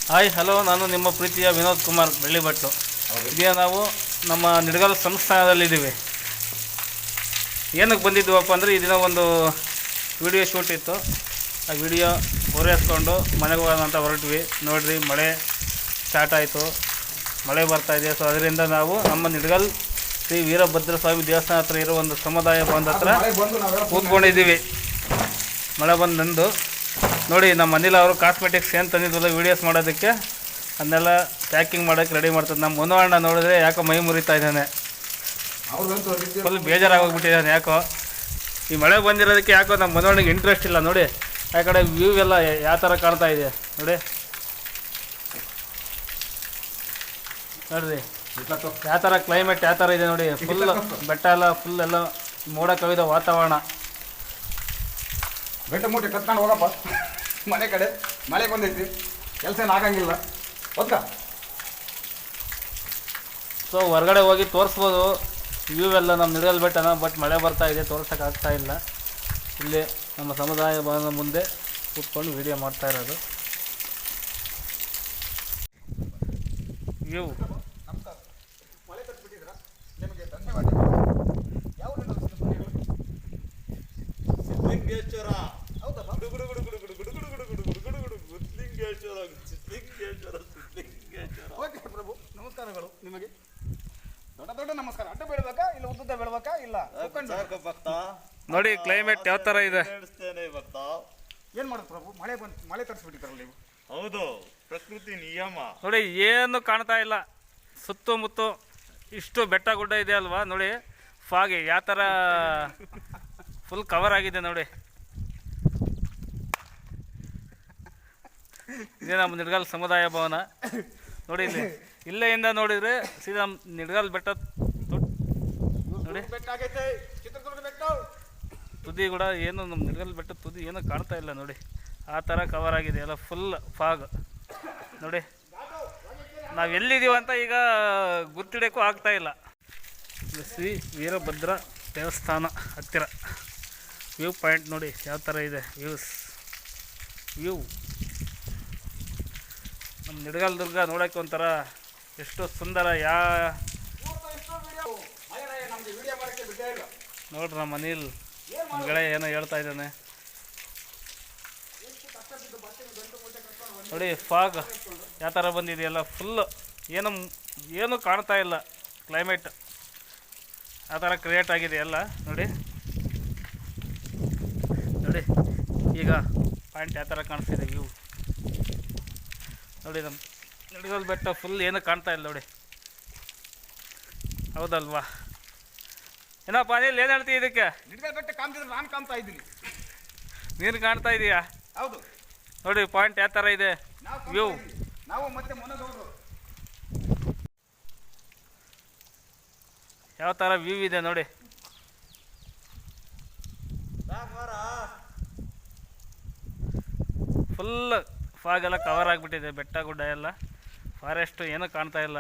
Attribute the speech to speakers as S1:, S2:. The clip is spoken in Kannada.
S1: ಹಾಯ್ ಹಲೋ, ನಾನು ನಿಮ್ಮ ಪ್ರೀತಿಯ ವಿನೋದ್ ಕುಮಾರ್ ಬೆಳ್ಳಿಭಟ್ಲು. ಇದೀಗ ನಾವು ನಮ್ಮ ನಿಡಗಲ್ ಸಂಸ್ಥಾನದಲ್ಲಿದ್ದೀವಿ. ಏನಕ್ಕೆ ಬಂದಿದ್ದೀವಪ್ಪ ಅಂದರೆ ಈ ದಿನ ಒಂದು ವಿಡಿಯೋ ಶೂಟ್ ಇತ್ತು. ಆ ವಿಡಿಯೋ ಪೂರೈಸ್ಕೊಂಡು ಮನೆಗೆ ಹೋಗೋಣ ಅಂತ ಹೊರಟ್ವಿ. ನೋಡಿರಿ, ಮಳೆ ಸ್ಟಾರ್ಟ್ ಆಯಿತು, ಮಳೆ ಬರ್ತಾಯಿದೆ. ಸೊ ಅದರಿಂದ ನಾವು ನಮ್ಮ ನಿಡಗಲ್ ಶ್ರೀ ವೀರಭದ್ರ ಸ್ವಾಮಿ ದೇವಸ್ಥಾನ ಹತ್ರ ಇರೋ ಒಂದು ಸಮುದಾಯ ಭವನದ ಹತ್ರ ಕೂತ್ಕೊಂಡಿದ್ದೀವಿ. ಮಳೆ ಬಂದು ನಂದು ನೋಡಿ, ನಮ್ಮ ಮನೇಲಿ ಅವರು ಕಾಸ್ಮೆಟಿಕ್ಸ್ ಏನು ತಂದಿದ್ವಲ್ಲ ವೀಡಿಯೋಸ್ ಮಾಡೋದಕ್ಕೆ, ಅದನ್ನೆಲ್ಲ ಪ್ಯಾಕಿಂಗ್ ಮಾಡೋಕ್ಕೆ ರೆಡಿ ಮಾಡ್ತದೆ. ನಮ್ಮ ಮನೋಹಣ್ಣ ನೋಡಿದ್ರೆ ಯಾಕೋ ಮೈ ಮುರಿತಾ ಇದ್ದಾನೆ, ಫುಲ್ ಬೇಜಾರಾಗೋಗ್ಬಿಟ್ಟಿದ್ದಾನೆ. ಯಾಕೋ ಈ ಮಳೆ ಬಂದಿರೋದಕ್ಕೆ ಯಾಕೋ ನಮ್ಮ ಮನೋಹಣ್ಣಿಗೆ ಇಂಟ್ರೆಸ್ಟ್ ಇಲ್ಲ. ನೋಡಿ ಆ ಕಡೆ ವ್ಯೂ ಎಲ್ಲ ಯಾವ ಥರ ಕಾಣ್ತಾ ಇದೆ ನೋಡಿ, ನೋಡಿರಿ ಯಾವ ಥರ ಕ್ಲೈಮೇಟ್ ಯಾವ ಥರ ಇದೆ ನೋಡಿ. ಫುಲ್ ಬೆಟ್ಟ ಎಲ್ಲ ಫುಲ್ ಎಲ್ಲ ಮೋಡ ಕವಿದ ವಾತಾವರಣ.
S2: ಬೆಟ್ಟ ಮೂಟೆ ಕತ್ಕೊಂಡು ಹೋಗಪ್ಪ ಮನೆ ಕಡೆ. ಮಳೆ ಬಂದೈತಿ, ಕೆಲಸ ಏನು ಆಗಂಗಿಲ್ಲ ಓದ್ಕ.
S1: ಸೊ ಹೊರಗಡೆ ಹೋಗಿ ತೋರಿಸ್ಬೋದು ವ್ಯೂ ಎಲ್ಲ ನಮ್ಮ ನಿಡಗಲ್ ಬೆಟ್ಟನ. ಬಟ್ ಮಳೆ ಬರ್ತಾ ಇದೆ, ತೋರ್ಸೋಕ್ಕಾಗ್ತಾ ಇಲ್ಲ. ಇಲ್ಲಿ ನಮ್ಮ ಸಮುದಾಯ ಭವನದ ಮುಂದೆ ಕೂತ್ಕೊಂಡು ವಿಡಿಯೋ ಮಾಡ್ತಾ ಇರೋದು. ವ್ಯೂ
S2: ನಮಸ್ಕಾರ. ಮಳೆ ಕಟ್ಬಿಟ್ಟಿದ್ರ, ನಿಮಗೆ ಧನ್ಯವಾದ. ಯಾವ ಸಿದ್ಧಲಿಂಗೇಶ್ವರ. ಹೌದಪ್ಪ, ಓಕೆ ಪ್ರಭು, ನಮಸ್ಕಾರಗಳು ನಿಮಗೆ. ದೊಡ್ಡ ದೊಡ್ಡ ನಮಸ್ಕಾರ. ಅಡ್ಡ ಬೀಳ್ಬೇಕಾ ಇಲ್ಲ ಉದ್ದುದ್ದ ಬೀಳ್ಬೇಕಾ ಇಲ್ಲ
S1: ನೋಡಿ ಕ್ಲೈಮೇಟ್ ಯಾವ ಥರ ಇದೆ.
S2: ಏನು ಮಾಡೋದು ಪ್ರಭು, ಮಳೆ ತರಿಸ್ಬಿಟ್ಟಿದ್ದಾರಲ್ಲ ನೀವು.
S3: ಹೌದು, ಪ್ರಕೃತಿ ನಿಯಮ.
S1: ನೋಡಿ ಏನು ಕಾಣ್ತಾ ಇಲ್ಲ, ಸುತ್ತಮುತ್ತ ಇಷ್ಟು ಬೆಟ್ಟ ಗುಡ್ಡ ಇದೆ ಅಲ್ವಾ. ನೋಡಿ ಫಾಗಿ ಯಾವ ಥರ ಫುಲ್ ಕವರ್ ಆಗಿದೆ ನೋಡಿ. ಇದೇ ನಮ್ಮ ನಿಡಗಲ್ ಸಮುದಾಯ ಭವನ ನೋಡಿ. ಇಲ್ಲಿ ಇಲ್ಲೆಯಿಂದ ನೋಡಿದರೆ ಸೀದಾ ನಿಡಗಲ್ ಬೆಟ್ಟ ನೋಡಿ. ತುದಿ ಕೂಡ ಏನು ನಮ್ಮ ನಿಡಗಲ್ ಬೆಟ್ಟ ತುದಿ ಏನು ಕಾಣ್ತಾ ಇಲ್ಲ ನೋಡಿ. ಆ ಥರ ಕವರ್ ಆಗಿದೆ ಎಲ್ಲ ಫುಲ್ ಫಾಗ್ ನೋಡಿ. ನಾವು ಎಲ್ಲಿದ್ದೀವಿ ಅಂತ ಈಗ ಗುರ್ತಿಡೋಕ್ಕೂ ಆಗ್ತಾ ಇಲ್ಲ. ಶ್ರೀ ವೀರಭದ್ರ ದೇವಸ್ಥಾನ ಹತ್ತಿರ ವ್ಯೂ ಪಾಯಿಂಟ್ ನೋಡಿ ಯಾವ ಥರ ಇದೆ. ವ್ಯೂ ನಮ್ಮ ನಿಡಗಲ್ ದುರ್ಗ ನೋಡೋಕ್ಕೆ ಒಂಥರ ಎಷ್ಟು ಸುಂದರ. ನೋಡ್ರಿ ನಮ್ಮ ಮನೇಲಿ ನಮ್ಮ ಗೆಳೆಯ ಏನೋ ಹೇಳ್ತಾ ಇದ್ದಾನೆ ನೋಡಿ. ಫಾಗ್ ಯಾವ ಥರ ಬಂದಿದೆಯಲ್ಲ, ಫುಲ್ ಏನು ಕಾಣ್ತಾ ಇಲ್ಲ. ಕ್ಲೈಮೇಟ್ ಆ ಥರ ಕ್ರಿಯೇಟ್ ಆಗಿದೆ ಎಲ್ಲ ನೋಡಿ. ನೋಡಿ ಈಗ ಪಾಯಿಂಟ್ ಯಾವ ಥರ ಕಾಣಿಸ್ತಿದೆ ವ್ಯೂ ನೋಡಿ. ನಮ್ಮ ನಿಡಗಲ್ ಬೆಟ್ಟ ಫುಲ್ ಏನು ಕಾಣ್ತಾ ಇಲ್ಲ ನೋಡಿ, ಹೌದಲ್ವಾ? ಏನಪ್ಪ ಅನಿಲ್, ಏನು ಹೇಳ್ತೀವಿ ಇದಕ್ಕೆ?
S2: ನಿಡಗಲ್ ಬೆಟ್ಟ ಕಾಣ್ತಿದ್ರೆ ನಾನು ಕಾಣ್ತಾ ಇದ್ದೀನಿ,
S1: ನೀನು ಕಾಣ್ತಾ ಇದೀಯಾ?
S2: ಹೌದು
S1: ನೋಡಿ ಪಾಯಿಂಟ್ ಯಾವ ಥರ ಇದೆ ವ್ಯೂ.
S2: ನಾವು ಮತ್ತೆ ಮೊನ್ನದವರು
S1: ಯಾವ ಥರ ವ್ಯೂ ಇದೆ ನೋಡಿ. ಫುಲ್ ಫಾಗ್ ಎಲ್ಲ ಕವರ್ ಆಗಿಬಿಟ್ಟಿದೆ, ಬೆಟ್ಟ ಗುಡ್ಡ ಎಲ್ಲ, ಫಾರೆಸ್ಟು ಏನೂ ಕಾಣ್ತಾ ಇಲ್ಲ.